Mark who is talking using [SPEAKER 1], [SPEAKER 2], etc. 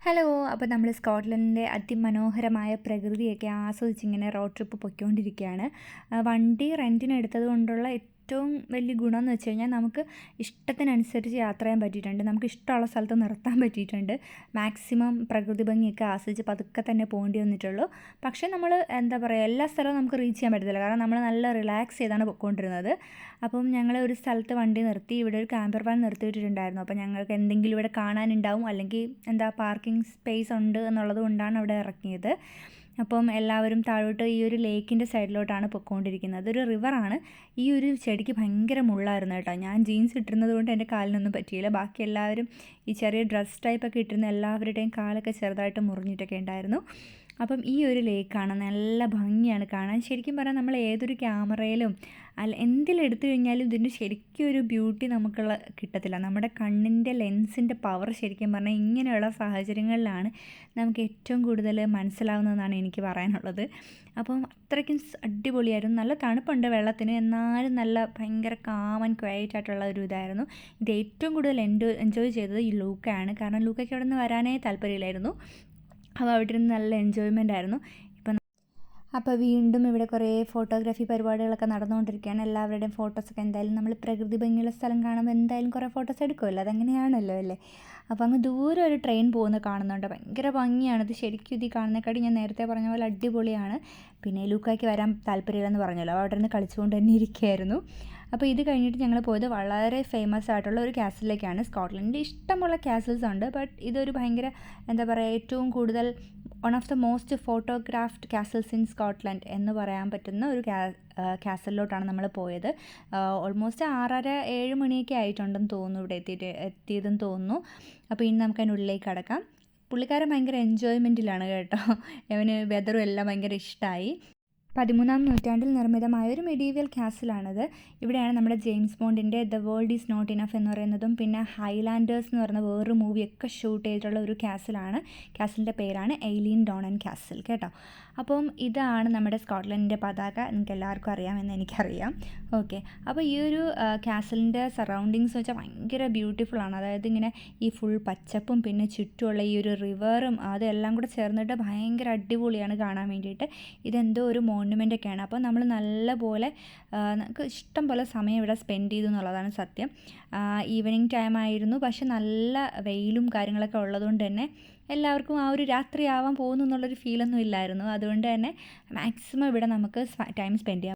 [SPEAKER 1] Hello. അപ്പോൾ നമ്മൾ സ്കോട്ട്ലൻഡിൻ്റെ അതിമനോഹരമായ പ്രകൃതിയൊക്കെ ആസ്വദിച്ചിങ്ങനെ റോഡ് ട്രിപ്പ് പൊയ്ക്കൊണ്ടിരിക്കുകയാണ്. വണ്ടി റെൻറ്റിന് എടുത്തത് കൊണ്ടുള്ള ഏറ്റവും വലിയ ഗുണമെന്ന് വെച്ച് കഴിഞ്ഞാൽ നമുക്ക് ഇഷ്ടത്തിനനുസരിച്ച് യാത്ര ചെയ്യാൻ പറ്റിയിട്ടുണ്ട്. നമുക്ക് ഇഷ്ടമുള്ള സ്ഥലത്ത് നിർത്താൻ പറ്റിയിട്ടുണ്ട്. മാക്സിമം പ്രകൃതി ഭംഗിയൊക്കെ ആസ്വദിച്ച് പതുക്കെ തന്നെ പോകേണ്ടി വന്നിട്ടുള്ളൂ. പക്ഷേ നമ്മൾ എന്താ പറയുക, എല്ലാ സ്ഥലവും നമുക്ക് റീച്ച് ചെയ്യാൻ പറ്റത്തില്ല. കാരണം നമ്മൾ നല്ല റിലാക്സ് ചെയ്താണ് പോയിക്കൊണ്ടിരുന്നത്. അപ്പം ഞങ്ങൾ ഒരു സ്ഥലത്ത് വണ്ടി നിർത്തി. ഇവിടെ ഒരു ക്യാമ്പർ വാൻ നിർത്തിയിട്ടിട്ടുണ്ടായിരുന്നു. അപ്പോൾ ഞങ്ങൾക്ക് എന്തെങ്കിലും ഇവിടെ കാണാനുണ്ടാവും, അല്ലെങ്കിൽ എന്താ പാർക്കിംഗ് സ്പേസ് ഉണ്ട് എന്നുള്ളത് കൊണ്ടാണ് അവിടെ ഇറക്കിയത്. അപ്പം എല്ലാവരും താഴോട്ട് ഈ ഒരു ലേക്കിൻ്റെ സൈഡിലോട്ടാണ് പൊയ്ക്കൊണ്ടിരിക്കുന്നത്. അതൊരു റിവറാണ്. ഈ ഒരു ചെടിക്ക് ഭയങ്കര മുള്ളായിരുന്നു കേട്ടോ. ഞാൻ ജീൻസ് ഇട്ടിരുന്നത് കൊണ്ട് എൻ്റെ കാലിനൊന്നും പറ്റിയില്ല. ബാക്കി എല്ലാവരും ഈ ചെറിയ ഡ്രസ് ടൈപ്പൊക്കെ ഇട്ടിരുന്ന എല്ലാവരുടെയും കാലൊക്കെ ചെറുതായിട്ട് മുറിഞ്ഞിട്ടൊക്കെ ഉണ്ടായിരുന്നു. അപ്പം ഈ ഒരു ലേക്കാണ്, നല്ല ഭംഗിയാണ് കാണാൻ. ശരിക്കും പറഞ്ഞാൽ നമ്മൾ ഏതൊരു ക്യാമറയിലും എന്തിലെടുത്തു കഴിഞ്ഞാലും ഇതിൻ്റെ ശരിക്കും ഒരു ബ്യൂട്ടി നമുക്കുള്ള കിട്ടത്തില്ല. നമ്മുടെ കണ്ണിൻ്റെ ലെൻസിൻ്റെ പവർ ശരിക്കും പറഞ്ഞാൽ ഇങ്ങനെയുള്ള സാഹചര്യങ്ങളിലാണ് നമുക്ക് ഏറ്റവും കൂടുതൽ മനസ്സിലാവുന്നതെന്നാണ് എനിക്ക് പറയാനുള്ളത്. അപ്പം അത്രയ്ക്കും അടിപൊളിയായിരുന്നു. നല്ല തണുപ്പുണ്ട് വെള്ളത്തിന്, എന്നാലും നല്ല ഭയങ്കര കാം ആൻഡ് ക്വയറ്റ് ആയിട്ടുള്ള ഒരു ഇതായിരുന്നു. ഇത് ഏറ്റവും കൂടുതൽ എൻജോയ് ചെയ്തത് ഈ ലൂക്കയാണ്. കാരണം ലൂക്കയ്ക്ക് അവിടെ നിന്ന് വരാനേ താല്പര്യമില്ലായിരുന്നു. അപ്പോൾ അവിടെ ഇരുന്ന് നല്ല എൻജോയ്മെൻ്റ് ആയിരുന്നു. അപ്പോൾ വീണ്ടും ഇവിടെ കുറേ ഫോട്ടോഗ്രാഫി പരിപാടികളൊക്കെ നടന്നുകൊണ്ടിരിക്കുകയാണ്. എല്ലാവരുടെയും ഫോട്ടോസൊക്കെ എന്തായാലും നമ്മൾ പ്രകൃതി ഭംഗിയുള്ള സ്ഥലം കാണുമ്പോൾ എന്തായാലും കുറേ ഫോട്ടോസ് എടുക്കുമല്ലോ, അതങ്ങനെയാണല്ലോ അല്ലേ. അപ്പോൾ അങ്ങ് ദൂരെ ഒരു ട്രെയിൻ പോകുന്നത് കാണുന്നുണ്ട്. ഭയങ്കര ഭംഗിയാണ്. ഇത് ശരിക്കും ഇത് കാണുന്നേക്കാട്ടി ഞാൻ നേരത്തെ പറഞ്ഞ പോലെ അടിപൊളിയാണ്. പിന്നെ ലൂക്കായ്ക്ക് വരാൻ താല്പര്യമില്ലെന്ന് പറഞ്ഞല്ലോ, അവിടെ നിന്ന് കളിച്ചുകൊണ്ട് തന്നെ ഇരിക്കുകയായിരുന്നു. അപ്പോൾ ഇത് കഴിഞ്ഞിട്ട് ഞങ്ങൾ പോയത് വളരെ ഫേമസ് ആയിട്ടുള്ള ഒരു കാസിലേക്കാണ്. സ്കോട്ട്ലൻഡിൽ ഇഷ്ടമുള്ള കാസിൽസ് ഉണ്ട്, ബട്ട് ഇതൊരു ഭയങ്കര എന്താ പറയുക, ഏറ്റവും കൂടുതൽ one of the most photographed castles in Scotland എന്ന് പറയാൻ പറ്റുന്ന ഒരു കാസലിലോട്ടാണ് നമ്മൾ പോയത്. ഓൾമോസ്റ്റ് 6:30-7 മണിയൊക്കെ ആയിട്ടുണ്ടെന്ന് തോന്നുന്നു ഇവിടെ എത്തിയതെന്ന് തോന്നുന്നു. അപ്പോൾ ഇനി നമുക്ക് അതിനുള്ളിലേക്ക് കടക്കാം. പുള്ളിക്കാരൻ ഭയങ്കര എൻജോയ്മെൻറ്റിലാണ് കേട്ടോ. അവന് വെതറും എല്ലാം ഭയങ്കര ഇഷ്ടമായി. 13-ാം നൂറ്റാണ്ടിൽ നിർമ്മിതമായ ഒരു മെഡീവിയൽ കാസിലാണിത്. ഇവിടെയാണ് നമ്മുടെ ജെയിംസ് ബോണ്ടിൻ്റെ the world is not enough എന്ന് പറയുന്നതും പിന്നെ ഹൈലാൻഡേഴ്സ് എന്ന് പറയുന്ന വേറൊരു മൂവിയൊക്കെ ഷൂട്ട് ചെയ്തിട്ടുള്ള ഒരു കാസിലാണ്. കാസിലിൻ്റെ പേരാണ് എയ്ലീൻ ഡോണൻ കാസിൽ കേട്ടോ. അപ്പം ഇതാണ് നമ്മുടെ സ്കോട്ട്ലൻഡിൻ്റെ പതാക. നിങ്ങൾക്ക് എല്ലാവർക്കും അറിയാമെന്ന് എനിക്കറിയാം. ഓക്കെ, അപ്പോൾ ഈ ഒരു കാസിലിൻ്റെ സറൗണ്ടിങ്സ് വെച്ചാൽ ഭയങ്കര ബ്യൂട്ടിഫുള്ളാണ്. അതായത് ഇങ്ങനെ ഈ ഫുൾ പച്ചപ്പും പിന്നെ ചുറ്റുമുള്ള ഈ ഒരു റിവറും അതെല്ലാം കൂടെ ചേർന്നിട്ട് ഭയങ്കര അടിപൊളിയാണ് കാണാൻ വേണ്ടിയിട്ട്. ഇതെന്തോ ഒരു മോണുമെൻ്റൊക്കെയാണ്. അപ്പോൾ നമ്മൾ നല്ലപോലെ നമുക്ക് ഇഷ്ടം പോലെ സമയം ഇവിടെ സ്പെൻഡ് ചെയ്തു എന്നുള്ളതാണ് സത്യം. ഈവനിങ് ടൈം ആയിരുന്നു, പക്ഷെ നല്ല വെയിലും കാര്യങ്ങളൊക്കെ ഉള്ളതുകൊണ്ട് തന്നെ എല്ലാവർക്കും ആ ഒരു രാത്രിയാവാൻ പോകുന്നു എന്നുള്ളൊരു ഫീലൊന്നും ഇല്ലായിരുന്നു. അതുകൊണ്ട് തന്നെ മാക്സിമം ഇവിടെ നമുക്ക് ടൈം സ്പെൻഡ് ചെയ്യാം.